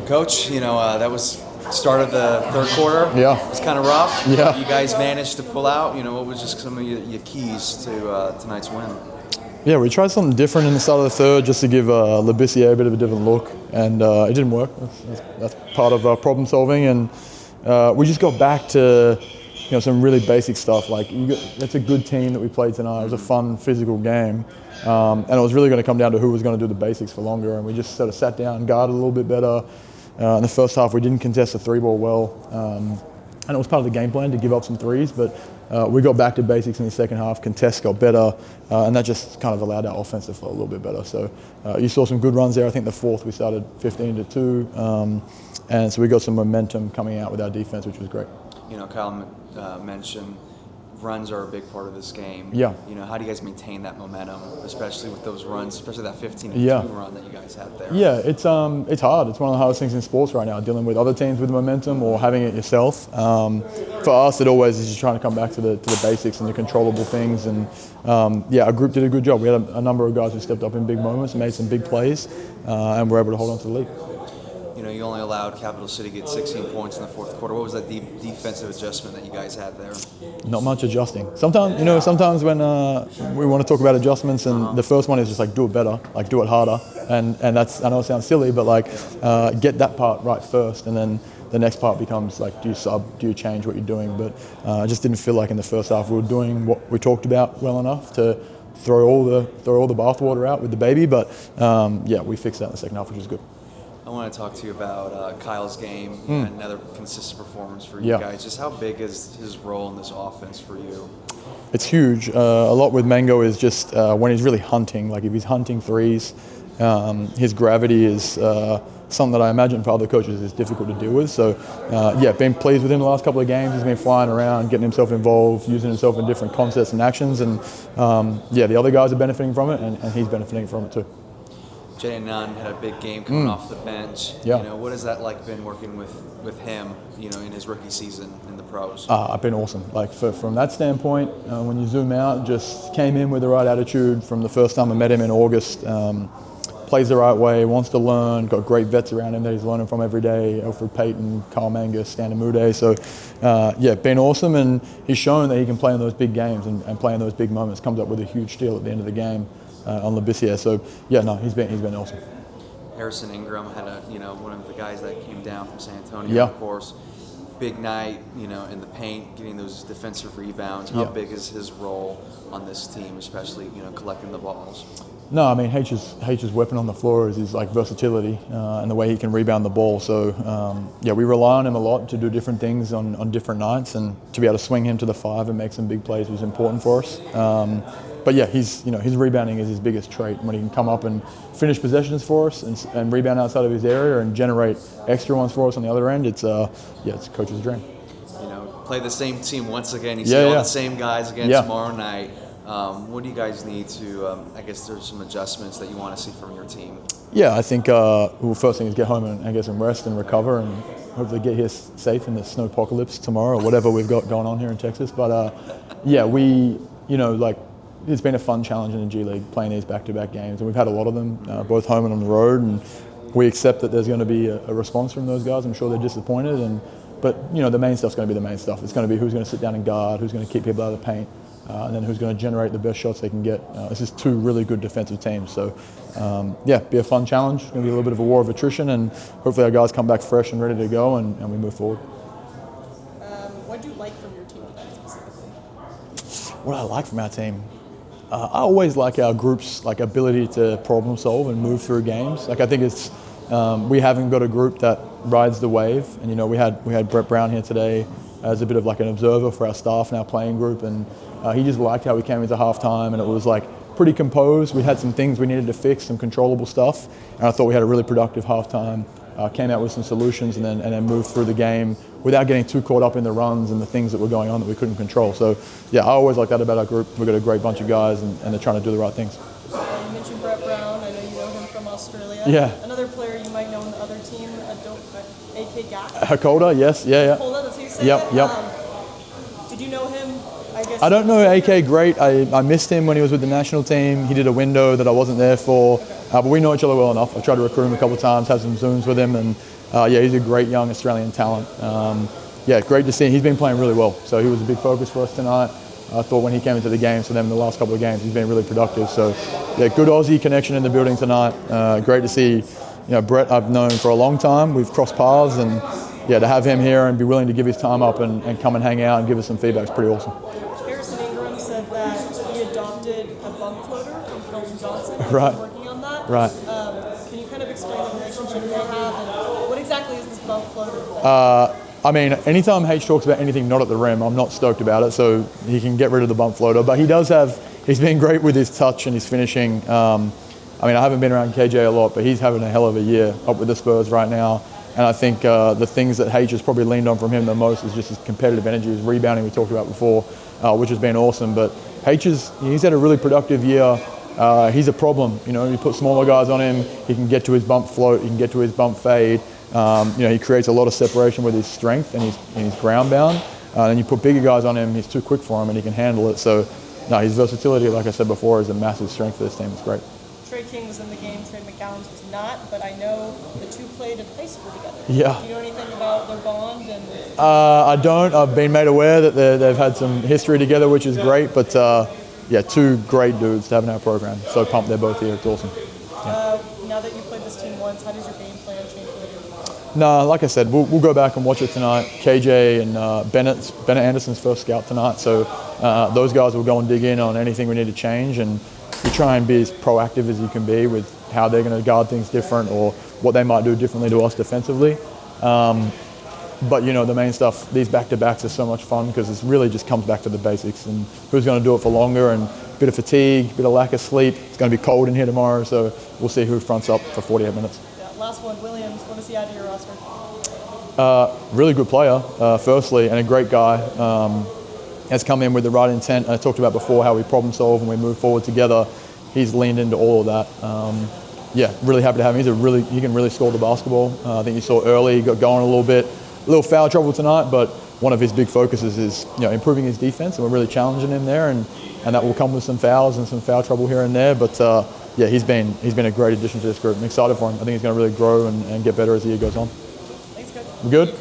Coach, that was start of the third quarter. Yeah. It was kind of rough. Yeah. You guys managed to pull out. What was just some of your keys to tonight's win? Yeah, we tried something different in the start of the third just to give Labissiere a bit of a different look, and it didn't work. That's part of problem solving, and we just got back to some really basic stuff. That's a good team that we played tonight. It was a fun, physical game, and it was really going to come down to who was going to do the basics for longer. And we just sort of sat down, guarded a little bit better. In the first half, we didn't contest the three ball well, and it was part of the game plan to give up some threes. But we got back to basics in the second half. Contest got better, and that just kind of allowed our offense to flow a little bit better. So you saw some good runs there. I think the fourth we started 15-2, and so we got some momentum coming out with our defense, which was great. Kyle mentioned runs are a big part of this game. Yeah. How do you guys maintain that momentum, especially with those runs, especially that 15-2 run that you guys had there? Yeah, it's hard. It's one of the hardest things in sports right now, dealing with other teams with momentum or having it yourself. For us, it always is just trying to come back to the basics and the controllable things. And our group did a good job. We had a number of guys who stepped up in big moments and made some big plays, and were able to hold on to the lead. You only allowed Capital City to get 16 points in the fourth quarter. What was that defensive adjustment that you guys had there? Not much adjusting. Sometimes when we want to talk about adjustments, and the first one is just do it better, do it harder, and that's, I know it sounds silly, but get that part right first, and then the next part becomes do you sub, do you change what you're doing? But I just didn't feel like in the first half we were doing what we talked about well enough to throw all the bathwater out with the baby. But we fixed that in the second half, which was good. I want to talk to you about Kyle's game. Another consistent performance for you guys. Just how big is his role in this offense for you? It's huge. A lot with Mango is just when he's really hunting, if he's hunting threes, his gravity is something that I imagine for other coaches is difficult to deal with. So, been pleased with him the last couple of games. He's been flying around, getting himself involved, using himself in different concepts and actions. And, the other guys are benefiting from it, and he's benefiting from it too. Jayden Nunn had a big game coming off the bench. Yeah. What has that been working with him, in his rookie season in the pros? I've been awesome. From that standpoint, when you zoom out, just came in with the right attitude from the first time I met him in August. Plays the right way, wants to learn, got great vets around him that he's learning from every day, Alfred Payton, Kyle Mangus, Stan Amude. So, been awesome, and he's shown that he can play in those big games and play in those big moments. Comes up with a huge steal at the end of the game on Labissiere. So, he's been awesome. Harrison Ingram had one of the guys that came down from San Antonio, of course. Big night, in the paint, getting those defensive rebounds. How big is his role on this team, especially, collecting the balls? No, I mean, H's weapon on the floor is his versatility and the way he can rebound the ball. So, we rely on him a lot to do different things on different nights, and to be able to swing him to the 5 and make some big plays was important for us. His rebounding is his biggest trait. When he can come up and finish possessions for us and rebound outside of his area and generate extra ones for us on the other end, it's a coach's dream. Play the same team once again. You see all the same guys again tomorrow night. What do you guys need to, I guess there's some adjustments that you want to see from your team? Yeah, I think first thing is get home and get some rest and recover, and hopefully get here safe in the snow apocalypse tomorrow or whatever we've got going on here in Texas. But it's been a fun challenge in the G League playing these back-to-back games, and we've had a lot of them, both home and on the road, and we accept that there's going to be a response from those guys. I'm sure they're disappointed, but the main stuff's going to be the main stuff. It's going to be who's going to sit down and guard, who's going to keep people out of the paint, and then who's going to generate the best shots they can get. This is two really good defensive teams, so be a fun challenge. It's going to be a little bit of a war of attrition, and hopefully our guys come back fresh and ready to go, and we move forward. What do you like from your team today specifically? What I like from our team? I always like our group's ability to problem solve and move through games. I think it's we haven't got a group that rides the wave, and we had Brett Brown here today as a bit of an observer for our staff and our playing group, and he just liked how we came into halftime, and it was pretty composed. We had some things we needed to fix, some controllable stuff, and I thought we had a really productive halftime. Came out with some solutions and then moved through the game without getting too caught up in the runs and the things that were going on that we couldn't control. So, I always like that about our group. We've got a great bunch of guys, and they're trying to do the right things. You mentioned Brett Brown. I know you know him from Australia. Yeah. Another player you might know on the other team, A.K. Gak. Hakoda, yes, yeah. Hakoda, that's how you say Yep. Did you know him? I don't know AK great. I missed him when he was with the national team. He did a window that I wasn't there for, but we know each other well enough. I've tried to recruit him a couple of times, had some Zooms with him, and yeah, he's a great young Australian talent. Yeah, great to see him. He's been playing really well. So he was a big focus for us tonight. I thought when he came into the games for them in the last couple of games, he's been really productive. So yeah, good Aussie connection in the building tonight. Great to see, Brett I've known for a long time. We've crossed paths, and yeah, to have him here and be willing to give his time up and come and hang out and give us some feedback is pretty awesome. Harrison Ingram said that he adopted a bump floater from Kelvin Johnson. He's Right. been working on that. Right. Can you kind of explain the relationship they have and what exactly is this bump floater? I mean, anytime H talks about anything not at the rim, I'm not stoked about it, so he can get rid of the bump floater. But he's been great with his touch and his finishing. I mean, I haven't been around KJ a lot, but he's having a hell of a year up with the Spurs right now. And I think the things that H has probably leaned on from him the most is just his competitive energy, his rebounding we talked about before, which has been awesome. But he's had a really productive year. He's a problem. You put smaller guys on him, he can get to his bump float, he can get to his bump fade. He creates a lot of separation with his strength and his ground bound. And you put bigger guys on him, he's too quick for him and he can handle it. So, no, his versatility, like I said before, is a massive strength for this team. It's great. Trey King was in the game, Trey McGowens was not, but I know the two played in high school together. Yeah. Do you know anything about their bond? I don't. I've been made aware that they've had some history together, which is great. But yeah, two great dudes to have in our program. So pumped they're both here. It's awesome. Now that you played this team once, how does your game plan change for you? No, like I said, we'll go back and watch it tonight. KJ and Bennett Anderson's first scout tonight. So those guys will go and dig in on anything we need to change, and you try and be as proactive as you can be with how they're going to guard things different or what they might do differently to us defensively. But the main stuff, these back-to-backs are so much fun because it really just comes back to the basics and who's going to do it for longer, and a bit of fatigue, a bit of lack of sleep. It's going to be cold in here tomorrow, so we'll see who fronts up for 48 minutes. Yeah, last one, Williams. What does he add to your roster? Really good player, firstly, and a great guy. Has come in with the right intent. I talked about before how we problem solve and we move forward together. He's leaned into all of that. Yeah, really happy to have him. He can really score the basketball. I think you saw early, he got going a little foul trouble tonight, but one of his big focuses is improving his defense, and we're really challenging him there, and that will come with some fouls and some foul trouble here and there. But yeah, he's been a great addition to this group. I'm excited for him. I think he's going to really grow and get better as the year goes on. Thanks, Coach. We're good?